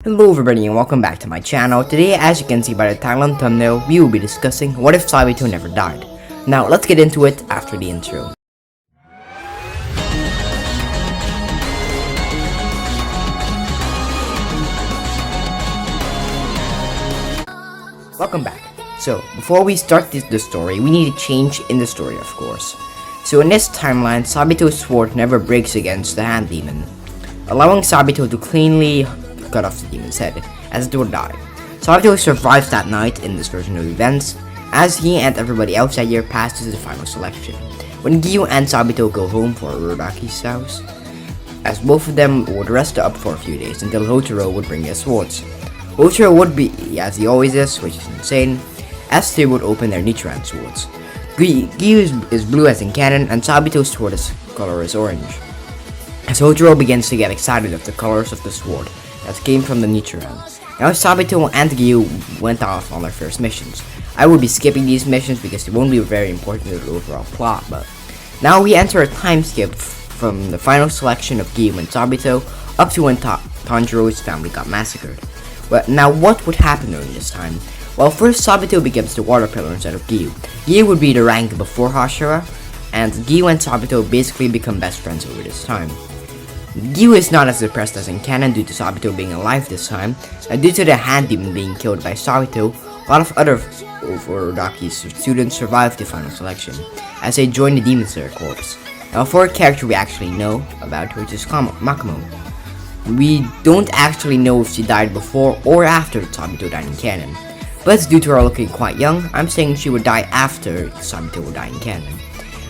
Hello everybody and welcome back to my channel. Today, as you can see by the title and thumbnail, we will be discussing what if Sabito never died. Now let's get into it after the intro. Welcome back. So, before we start the story, we need a change in the story, of course. So in this timeline, Sabito's sword never breaks against the hand demon, allowing Sabito to cleanly cut off the demon's head, as it would die. Sabito survives that night in this version of events, as he and everybody else that year passes the final selection. When Gyu and Sabito go home for Urodaki's house, as both of them would rest up for a few days until Hotaro would bring their swords. Hotaro would be, as he always is, which is insane, as they would open their Nichiran swords. Gyu is blue as in canon, and Sabito's sword's color is orange. As Hotaro begins to get excited of the colors of the sword that came from the Nichiran. Now Sabito and Gyu went off on their first missions. I will be skipping these missions because they won't be very important to the overall plot, but now we enter a time skip from the final selection of Gyu and Sabito up to when Tanjiro's family got massacred. But now what would happen during this time? Well, first Sabito becomes the water pillar instead of Gyu. Gyu would be the rank before Hashira, and Gyu and Sabito basically become best friends over this time. Gyu is not as depressed as in canon due to Sabito being alive this time, and due to the hand demon being killed by Sabito, a lot of other Urodaki's students survived the final selection, as they joined the Demon Slayer Corps. Now for a character we actually know about, which is Makomo. We don't actually know if she died before or after Sabito died in canon, but due to her looking quite young, I'm saying she would die after Sabito would die in canon.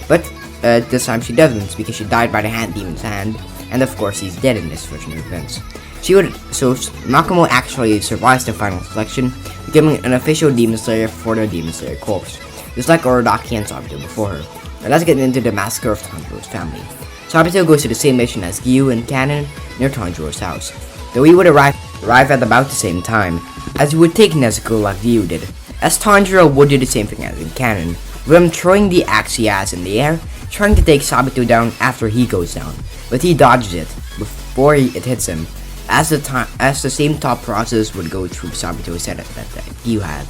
But this time she doesn't, because she died by the hand demon's hand, and of course he's dead in this version of events. So Makomo actually survives the final selection, becoming an official Demon Slayer for the Demon Slayer Corps, just like Urodaki and Sabito before her. Now let's get into the massacre of Tanjiro's family. Sabito goes to the same mission as Gyu in canon, near Tanjiro's house, though he would arrive at about the same time, as he would take Nezuko like Gyu did, as Tanjiro would do the same thing as in canon, with him throwing the axe he has in the air, trying to take Sabito down after he goes down, but he dodges it before it hits him, as the same thought process would go through Sabito's head that Gyu had.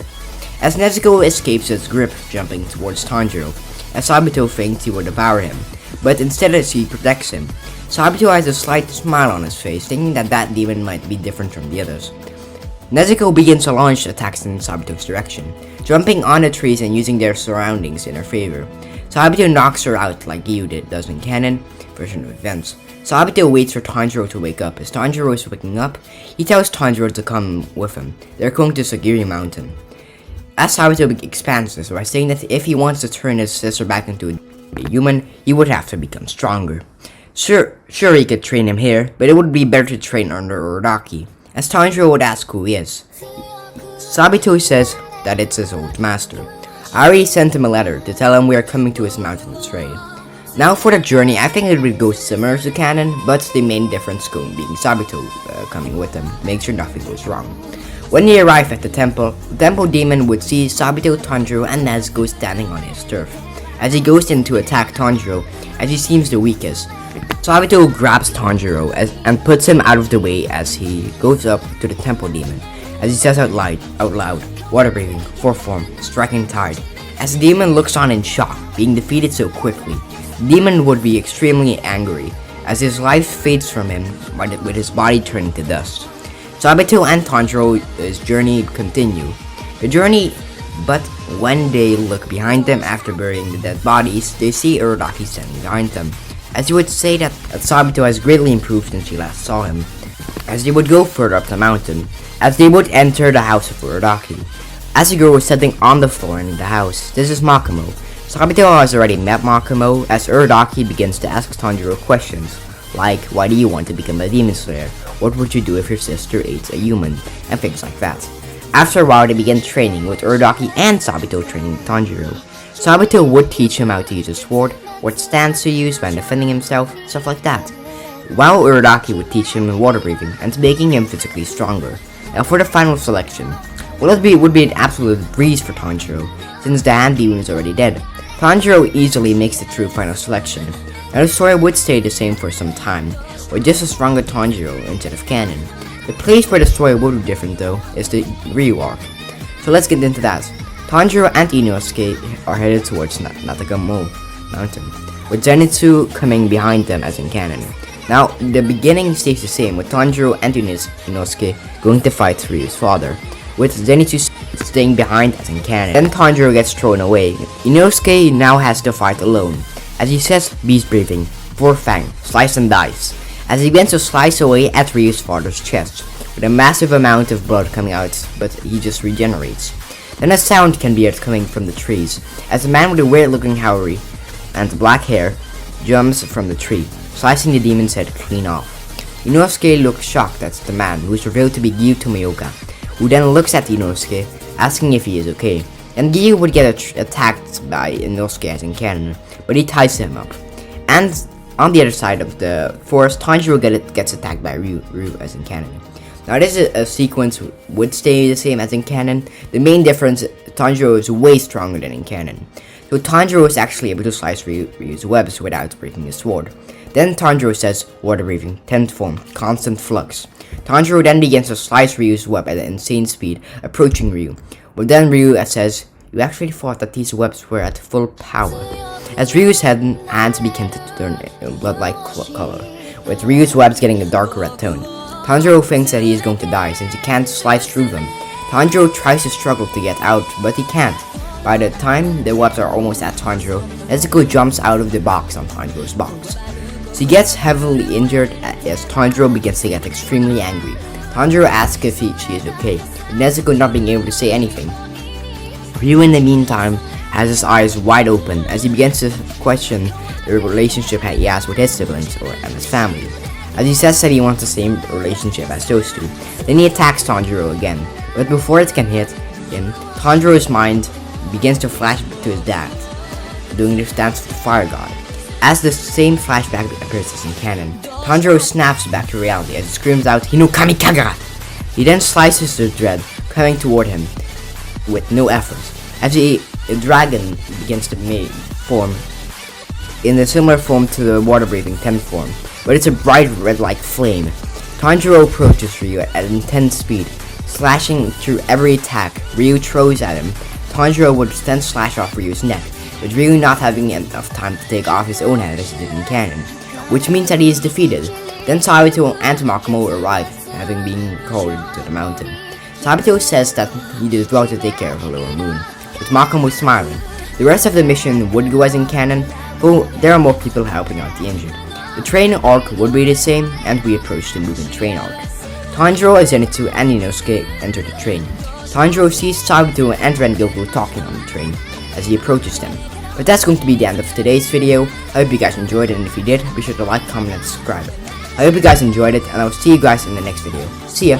As Nezuko escapes his grip, jumping towards Tanjiro, as Sabito thinks he would devour him, but instead as he protects him, Sabito has a slight smile on his face, thinking that demon might be different from the others. Nezuko begins to launch attacks in Sabito's direction, jumping on the trees and using their surroundings in her favor. Sabito knocks her out like Gyu does in canon version of events. Sabito waits for Tanjiro to wake up. As Tanjiro is waking up, he tells Tanjiro to come with him. They're going to Sagiri Mountain. As Sabito expands this by saying that if he wants to turn his sister back into a human, he would have to become stronger. Sure he could train him here, but it would be better to train under Urodaki, as Tanjiro would ask who he is. Sabito says that it's his old master. Ari sent him a letter to tell him we are coming to his mountain to trade. Now for the journey, I think it would go similar to canon, but the main difference being Sabito coming with him, make sure nothing goes wrong. When they arrive at the temple demon would see Sabito, Tanjiro, and Nezuko standing on his turf. As he goes in to attack Tanjiro, as he seems the weakest, Sabito grabs Tanjiro and puts him out of the way as he goes up to the temple demon, as he says out loud, water breathing, fourth form, striking tide. As the demon looks on in shock, being defeated so quickly, the demon would be extremely angry, as his life fades from him with his body turning to dust. Sabito and Tanjiro's journey continue. But when they look behind them after burying the dead bodies, they see Urodaki standing behind them, as he would say that Sabito has greatly improved since he last saw him. As they would go further up the mountain, as they would enter the house of Urodaki. As the girl was sitting on the floor in the house, this is Makomo. Sabito has already met Makomo, as Urodaki begins to ask Tanjiro questions, like why do you want to become a demon slayer, what would you do if your sister ate a human, and things like that. After a while they begin training, with Urodaki and Sabito training Tanjiro. Sabito would teach him how to use a sword, what stance to use when defending himself, stuff like that, while Urodaki would teach him water breathing and making him physically stronger. Now for the final selection, well, it would be an absolute breeze for Tanjiro, since the hand demon is already dead. Tanjiro easily makes it through final selection. Now the story would stay the same for some time, with just a stronger Tanjiro instead of canon. The place where the story will be different though is the Ryu arc. So let's get into that. Tanjiro and Inosuke are headed towards Natagamo Mountain, with Zenitsu coming behind them as in canon. Now, the beginning stays the same, with Tanjiro and Inosuke going to fight Ryu's father, with Zenitsu staying behind as in canon. Then Tanjiro gets thrown away. Inosuke now has to fight alone. As he says, beast breathing, four fang, slice and dice, as he begins to slice away at Ryu's father's chest, with a massive amount of blood coming out, but he just regenerates. Then a sound can be heard coming from the trees, as a man with a weird looking haori and black hair jumps from the tree, slicing the demon's head clean off. Inosuke looks shocked at the man, who is revealed to be Gyu Tomoyoka, who then looks at Inosuke, asking if he is okay. And Gyu would get attacked by Inosuke as in canon, but he ties him up. And on the other side of the forest, Tanjiro gets attacked by Ryu as in canon. Now this is a sequence would stay the same as in canon. The main difference, Tanjiro is way stronger than in canon. So Tanjiro is actually able to slice Ryu's webs without breaking his sword. Then Tanjiro says, water breathing, 10th form, constant flux. Tanjiro then begins to slice Ryu's web at an insane speed, approaching Ryu. But then Ryu says, you actually thought that these webs were at full power. As Ryu's hands begin to turn blood-like color, with Ryu's webs getting a dark red tone. Tanjiro thinks that he is going to die since he can't slice through them. Tanjiro tries to struggle to get out, but he can't. By the time the webs are almost at Tanjiro, Nezuko jumps out of the box on Tanjiro's box. She gets heavily injured as Tanjiro begins to get extremely angry. Tanjiro asks if she is okay, with Nezuko not being able to say anything. Ryu in the meantime has his eyes wide open as he begins to question the relationship he has with his siblings and his family, as he says that he wants the same relationship as those two. Then he attacks Tanjiro again, but before it can hit him, Tanjiro's mind begins to flash to his dad, doing this dance with the fire god. As the same flashback appears as in canon, Tanjiro snaps back to reality as he screams out, "Hino Kamikagara!" He then slices the dread, coming toward him with no effort, as a dragon begins to form in a similar form to the water-breathing 10th form, but it's a bright red-like flame. Tanjiro approaches Ryu at intense speed, slashing through every attack Ryu throws at him. Tanjiro would then slash off Ryu's neck, with Ryu not having enough time to take off his own head as he did in canon, which means that he is defeated. Then Sabito and Makamo arrive, having been called to the mountain. Sabito says that he did well to take care of the Lower Moon, with Makamo smiling. The rest of the mission would go as in canon, but there are more people helping out the injured. The train arc would be the same, and we approach the moving train arc. Tanjiro, Zenitsu, and Inosuke enter the train. Tanjiro sees Sabito and Rengoku talking on the train as he approaches them. But that's going to be the end of today's video. I hope you guys enjoyed it, and if you did, be sure to like, comment, and subscribe. I hope you guys enjoyed it, and I will see you guys in the next video. See ya!